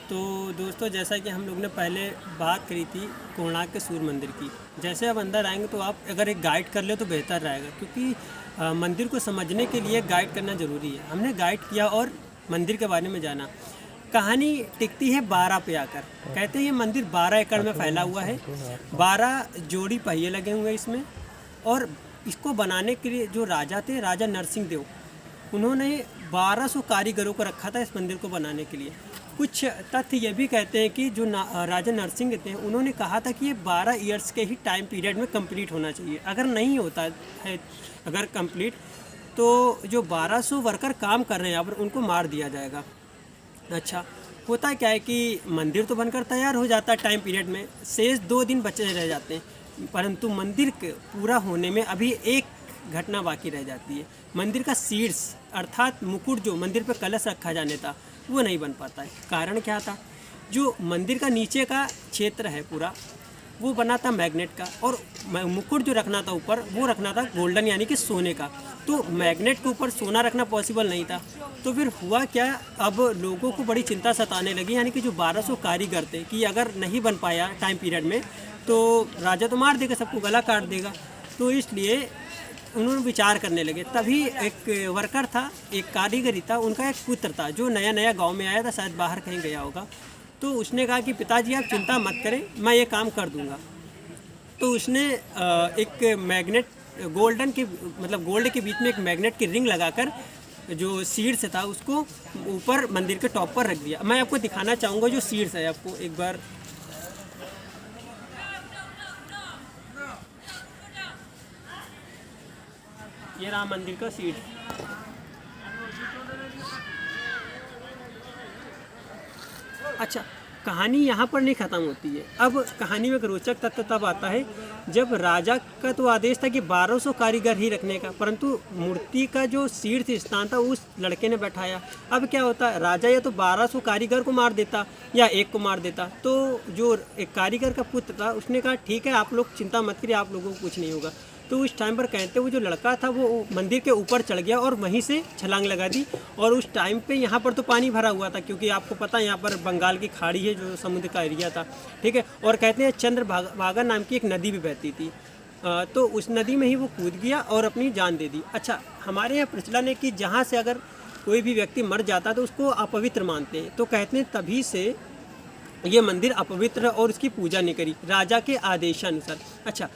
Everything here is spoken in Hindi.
तो दोस्तों, जैसा कि हम लोग ने पहले बात करी थी कोणार्क के सूर्य मंदिर की। जैसे आप अंदर आएंगे तो आप अगर एक गाइड कर ले तो बेहतर रहेगा, क्योंकि मंदिर को समझने के लिए गाइड करना ज़रूरी है। हमने गाइड किया और मंदिर के बारे में जाना। कहानी टिकती है 12 पे आकर। कहते हैं ये मंदिर 12 एकड़ में फैला हुआ है, 12 जोड़ी पहिए लगे हुए हैं इसमें। और इसको बनाने के लिए जो राजा थे, राजा नरसिंह देव, उन्होंने 1200 कारीगरों को रखा था इस मंदिर को बनाने के लिए। कुछ तथ्य ये भी कहते हैं कि जो राजा नरसिंह थे, उन्होंने कहा था कि ये 12 ईयर्स के ही टाइम पीरियड में कंप्लीट होना चाहिए। अगर नहीं होता है, अगर कंप्लीट, तो जो 1200 वर्कर काम कर रहे हैं यहाँ पर, उनको मार दिया जाएगा। अच्छा, होता क्या है कि मंदिर तो बनकर तैयार हो जाता है टाइम पीरियड में, शेष 2 दिन बचे रह जाते हैं, परंतु मंदिर के पूरा होने में अभी एक घटना बाकी रह जाती है। मंदिर का शीर्ष अर्थात मुकुट, जो मंदिर पर कलश रखा जाने था, वो नहीं बन पाता है। कारण क्या था? जो मंदिर का नीचे का क्षेत्र है पूरा, वो बना था मैग्नेट का, और मुकुट जो रखना था ऊपर, वो रखना था गोल्डन यानी कि सोने का। तो मैग्नेट के ऊपर सोना रखना पॉसिबल नहीं था। तो फिर हुआ क्या, अब लोगों को बड़ी चिंता सताने लगी, यानी कि जो 1200 कारीगर थे, कि अगर नहीं बन पाया टाइम पीरियड में तो राजा तो मार देगा, सबको गला काट देगा। तो इसलिए उन्होंने विचार करने लगे। तभी एक वर्कर था, एक कारीगरी था, उनका एक पुत्र था जो नया नया गांव में आया था, शायद बाहर कहीं गया होगा। तो उसने कहा कि पिताजी आप चिंता मत करें, मैं ये काम कर दूंगा। तो उसने एक मैग्नेट, गोल्डन के मतलब गोल्ड के बीच में एक मैग्नेट की रिंग लगाकर जो शीर्ष था उसको ऊपर मंदिर के टॉप पर रख दिया। मैं आपको दिखाना चाहूँगा जो शीर्ष है, आपको एक बार। ये राम मंदिर का शीर्ष। अच्छा, कहानी यहाँ पर नहीं ख़त्म होती है। अब कहानी में एक रोचक तथ्य तब आता है जब राजा का तो आदेश था कि 1200 कारीगर ही रखने का, परंतु मूर्ति का जो शीर्ष स्थान था उस लड़के ने बैठाया। अब क्या होता, राजा या तो 1200 कारीगर को मार देता या एक को मार देता। तो जो एक कारीगर का पुत्र था, उसने कहा ठीक है, आप लोग चिंता मत करिए, आप लोगों को कुछ नहीं होगा। तो उस टाइम पर कहते वो जो लड़का था वो मंदिर के ऊपर चढ़ गया और वहीं से छलांग लगा दी। और उस टाइम पे यहाँ पर तो पानी भरा हुआ था, क्योंकि आपको पता है यहाँ पर बंगाल की खाड़ी है, जो समुद्र का एरिया था, ठीक है। और कहते हैं चंद्रभागा नाम की एक नदी भी बहती थी, तो उस नदी में ही वो कूद गया और अपनी जान दे दी। अच्छा, हमारे यहाँ प्रचलन है कि जहाँ से अगर कोई भी व्यक्ति मर जाता है तो उसको अपवित्र मानते हैं। तो कहते हैं तभी से ये मंदिर अपवित्र है और उसकी पूजा नहीं करी, राजा के आदेशानुसार। अच्छा,